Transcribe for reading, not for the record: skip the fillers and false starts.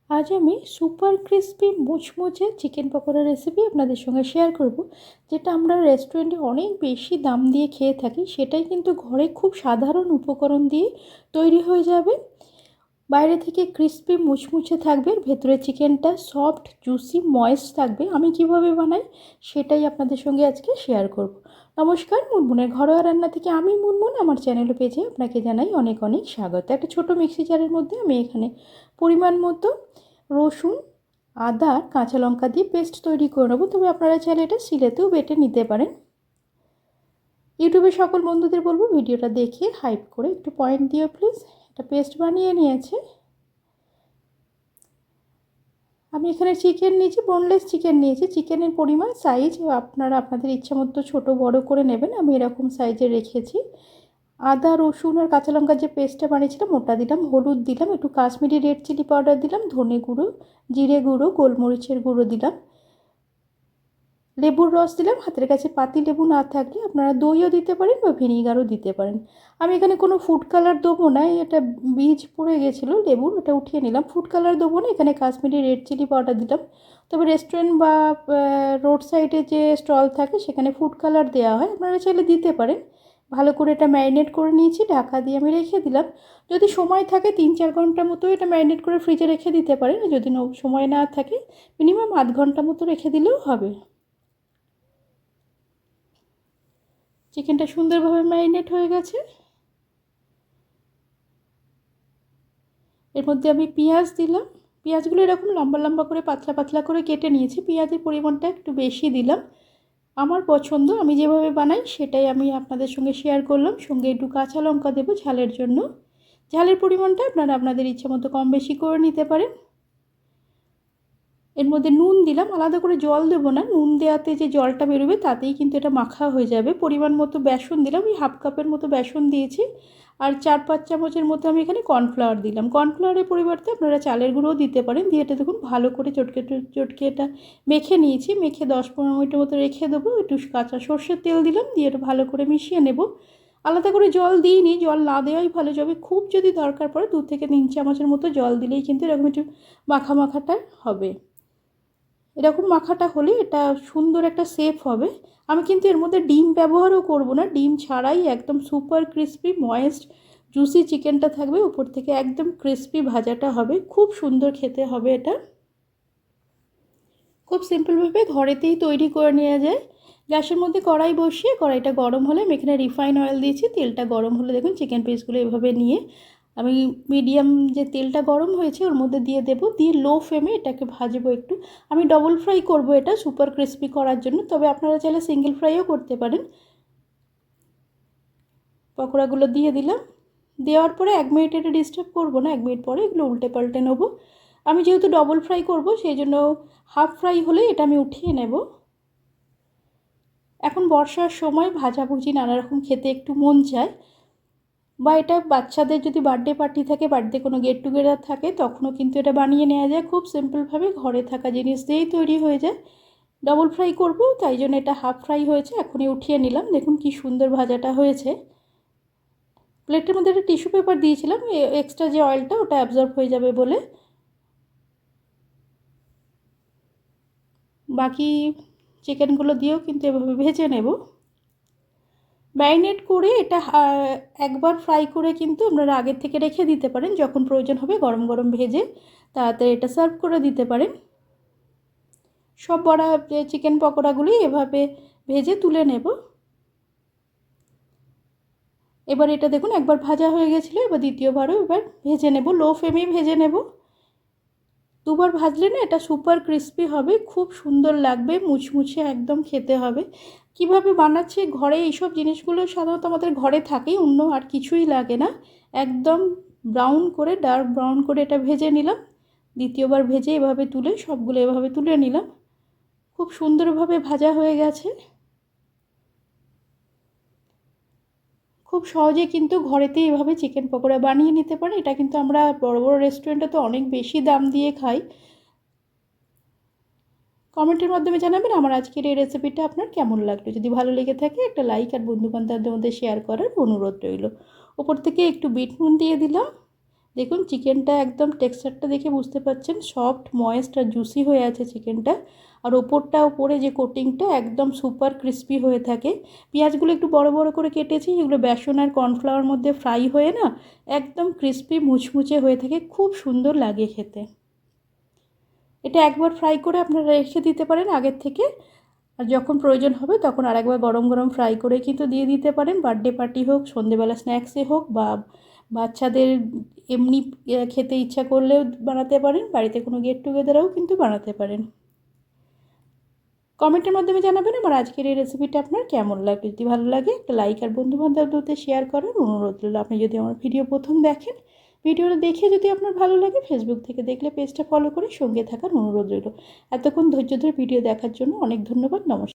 आज আমি super crispy মুচমুচে চিকেন পকোড়া রেসিপি আপনাদের সঙ্গে শেয়ার করব, যেটা আমরা রেস্টুরেন্টে অনেক বেশি দাম দিয়ে খেয়ে থাকি। সেটাই কিন্তু ঘরে খুব সাধারণ উপকরণ দিয়ে তৈরি হয়ে যাবে। বাইরে থেকে ক্রিস্পি মুচমুচে থাকবে, ভেতরে চিকেনটা সফট জুসি ময়েস্ট থাকবে। আমি কিভাবে বানাই সেটাই আপনাদের সঙ্গে আজকে শেয়ার করব। নমস্কার, মুনমুনের ঘরোয়া রান্না থেকে আমি মুনমুন। আমার চ্যানেল পেজে আপনাকে জানাই অনেক অনেক স্বাগত। একটা ছোট মিক্সি জারের মধ্যে আমি এখানে পরিমাণ মতো রসুন, আদা, কাঁচা লঙ্কা দিয়ে পেস্ট তৈরি করে নেবো। তবে আপনারা চাইলে এটা শিলেতেও বেটে নিতে পারেন। ইউটিউবে সকল বন্ধুদের বলবো ভিডিওটা দেখে হাইপ করে একটু পয়েন্ট দিও প্লিজ। এটা পেস্ট বানিয়ে নিয়েছে। আমি এখানে চিকেন নিয়েছি, বোনলেস চিকেন নিয়েছি। চিকেনের পরিমাণ সাইজ আপনারা আপনাদের ইচ্ছা মতো ছোটো বড়ো করে নেবেন। আমি এরকম সাইজে রেখেছি। আদা, রসুন আর কাঁচা লঙ্কার যে পেস্টটা বানিয়েছিলাম ওটা দিলাম, হলুদ দিলাম, একটু কাশ্মীরি রেড চিলি পাউডার দিলাম, ধনে গুঁড়ো, জিরে গুঁড়ো, গোলমরিচের গুঁড়ো দিলাম, লেবুর রস দিলাম। হাতের কাছে পাতি লেবু না থাকলে আপনারা দইও দিতে পারেন বা ভিনিগারও দিতে পারেন। আমি এখানে কোনো ফুড কালার দেবো না, এটা বীজ পড়ে গেছিলো লেবুর, ওটা উঠিয়ে নিলাম। ফুড কালার দেবো না, এখানে কাশ্মীরি রেড চিলি পাউডার দিলাম। তবে রেস্টুরেন্ট বা রোড সাইডে যে স্টল থাকে সেখানে ফুড কালার দেওয়া হয়, আপনারা চাইলে দিতে পারেন। ভালো করে এটা ম্যারিনেট করে নিয়েছি, ঢাকা দিয়ে আমি রেখে দিলাম। যদি সময় থাকে 3-4 ঘন্টা মতো এটা ম্যারিনেট করে ফ্রিজে রেখে দিতে পারেন। যদি সময় না থাকে মিনিমাম আধ ঘন্টা মতো রেখে দিলেও হবে। চিকেনটা সুন্দরভাবে ম্যারিনেট হয়ে গেছে। এর মধ্যে আমি পেঁয়াজ দিলাম। পেঁয়াজগুলো এরকম লম্বা লম্বা করে পাতলা পাতলা করে কেটে নিয়েছি। পেঁয়াজের পরিমাণটা একটু বেশি দিলাম, আমার পছন্দ, আমি যেভাবে বানাই সেটাই আমি আপনাদের সঙ্গে শেয়ার করলাম। সঙ্গে একটু কাঁচা লঙ্কা দেবো ঝালের জন্য। ঝালের পরিমাণটা আপনারা আপনাদের ইচ্ছা মতো কম বেশি করে নিতে পারেন। এর মধ্যে নুন দিলাম, আলাদা করে জল দেবো না, নুন দেওয়াতে যে জলটা বেরোবে তাতেই কিন্তু এটা মাখা হয়ে যাবে। পরিমাণ মতো বেসন দিলাম, ওই হাফ কাপের মতো বেসন দিয়েছি। আর 4-5 চামচের মতো আমি এখানে কর্নফ্লাওয়ার দিলাম। কর্নফ্লাওয়ারের পরিবর্তে আপনারা চালের গুঁড়োও দিতে পারেন। দিয়ে এটা দেখুন ভালো করে চটকে চটকে এটা মেখে নিয়েছি। মেখে 10-15 মিনিটের মতো রেখে দেবো। একটু কাঁচা সর্ষের তেল দিলাম, দিয়ে এটা ভালো করে মিশিয়ে নেব। আলাদা করে জল দিইনি, জল না দেওয়াই ভালো যাবে। খুব যদি দরকার পড়ে 2-3 চামচের মতো জল দিলেই কিন্তু এরকম একটু মাখা মাখাটা হবে। এরকম মাখাটা হলে এটা সুন্দর একটা শেপ হবে। আমি কিন্তু এর মধ্যে ডিম ব্যবহারও করব না, ডিম ছাড়াই একদম সুপার ক্রিস্পি ময়েস্ট জুসি চিকেনটা থাকবে। উপর থেকে একদম ক্রিস্পি ভাজাটা হবে, খুব সুন্দর খেতে হবে। এটা খুব সিম্পলভাবে ঘরেতেই তৈরি করে নেওয়া যায়। গ্যাসের মধ্যে কড়াই বসিয়ে কড়াইটা গরম হলে আমি এখানে রিফাইন অয়েল দিয়েছি। তেলটা গরম হলে দেখুন চিকেন পিসগুলো এভাবে নিয়ে আমি মিডিয়াম যে তেলটা গরম হয়েছে ওর মধ্যে দিয়ে দেবো। দিয়ে লো ফ্লেমে এটাকে ভাজবো একটু। আমি ডবল ফ্রাই করব এটা সুপার ক্রিস্পি করার জন্য, তবে আপনারা চাইলে সিঙ্গেল ফ্রাইও করতে পারেন। পকোড়াগুলো দিয়ে দিলাম। দেওয়ার পরে 1 মিনিট এটা ডিস্টার্ব করবো না, 1 মিনিট পরে এগুলো উল্টে পাল্টে নেবো। আমি যেহেতু ডবল ফ্রাই করব সেই জন্য হাফ ফ্রাই হলে এটা আমি উঠিয়ে নেব। এখন বর্ষার সময় ভাজাভুজি নানা রকম খেতে একটু মন চায়, বা এটা বাচ্চাদের যদি বার্থডে পার্টি থাকে, বার্থডে কোনো গেট টুগেদার থাকে, তখনও কিন্তু এটা বানিয়ে নেওয়া যায়। খুব সিম্পলভাবে ঘরে থাকা জিনিস দিয়েই তৈরি হয়ে যায়। ডবল ফ্রাই করব তাই জন্য এটা হাফ ফ্রাই হয়েছে, এখনই উঠিয়ে নিলাম। দেখুন কি সুন্দর ভাজাটা হয়েছে। প্লেটের মধ্যে একটা টিস্যু পেপার দিয়েছিলাম এক্সট্রা যে অয়েলটা ওটা অ্যাবজর্ব হয়ে যাবে বলে। বাকি চিকেনগুলো দিয়েও কিন্তু এভাবে ভেজে নেব। ম্যারিনেট করে এটা একবার ফ্রাই করে কিন্তু আপনারা আগের থেকে রেখে দিতে পারেন, যখন প্রয়োজন হবে গরম গরম ভেজে তাড়াতাড়ি এটা সার্ভ করে দিতে পারেন। সব বড়া চিকেন পকোড়াগুলি এভাবে ভেজে তুলে নেব। এবার এটা দেখুন একবার ভাজা হয়ে গেছিলো, এবার দ্বিতীয়বারও এবার ভেজে নেব। লো ফ্লেমেই ভেজে নেব। দুবার ভাজলে না এটা সুপার ক্রিস্পি হবে, খুব সুন্দর লাগবে, মুচমুচে একদম খেতে হবে। কিভাবে বানাচ্ছি, ঘরে এইসব জিনিসগুলো সাধারণত আমাদের ঘরে থাকেই, অন্য আর কিছুই লাগে না। একদম ব্রাউন করে, ডার্ক ব্রাউন করে এটা ভেজে নিলাম। দ্বিতীয়বার ভেজে এভাবে তুলে সবগুলো এভাবে তুলে নিলাম। খুব সুন্দরভাবে ভাজা হয়ে গেছে। খুব সহজে কিন্তু ঘরেতেই এভাবে চিকেন পকোড়া বানিয়ে নিতে পারেন। এটা কিন্তু আমরা বড় বড় রেস্টুরেন্টে তো অনেক বেশি দাম দিয়ে খাই। কমেন্টের মাধ্যমে জানাবেন আমার আজকের এই রেসিপিটা আপনার কেমন লাগলো। যদি ভালো লেগে থাকে একটা লাইক আর বন্ধুবান্ধবদের মধ্যে শেয়ার করার অনুরোধ রইল। ওপর থেকে একটু বিট নুন দিয়ে দিলাম। দেখুন চিকেনটা একদম টেক্সচারটা দেখে বুঝতে পারছেন সফট ময়েস্ট আর জুসি হয়ে আছে চিকেনটা। আর ওপরে যে কোটিংটা একদম সুপার ক্রিস্পি হয়ে থাকে। পেঁয়াজগুলো একটু বড় বড় করে কেটেছি, এগুলো বেসন আর কর্নফ্লাওয়ার মধ্যে ফ্রাই হয়ে না একদম ক্রিস্পি মুচমুচে হয়ে থাকে, খুব সুন্দর লাগে খেতে। এটা একবার ফ্রাই করে আপনারা রেখে দিতে পারেন আগের থেকে, আর যখন প্রয়োজন হবে তখন আরেকবার গরম গরম ফ্রাই করে কিন্তু দিয়ে দিতে পারেন। বার্থডে পার্টি হোক, সন্ধেবেলা স্ন্যাক্সে হোক, বা বাচ্চাদের এমনি খেতে ইচ্ছা করলেও বানাতে পারেন, বাড়িতে কোনো গেট টুগেদারেও কিন্তু বানাতে পারেন। কমেন্টের মাধ্যমে জানাবেন আমার আজকের এই রেসিপিটা আপনার কেমন লাগে। যদি ভালো লাগে একটা লাইক আর বন্ধুবান্ধবদের শেয়ার করার অনুরোধ রইল। আপনি যদি আমার ভিডিও প্রথম দেখেন, ভিডিওটা দেখে যদি আপনার ভালো লাগে, ফেসবুক থেকে দেখলে পেজটা ফলো করে সঙ্গে থাকার অনুরোধ রইল। এতক্ষণ ধৈর্য ধরে ভিডিও দেখার জন্য অনেক ধন্যবাদ। নমস্কার।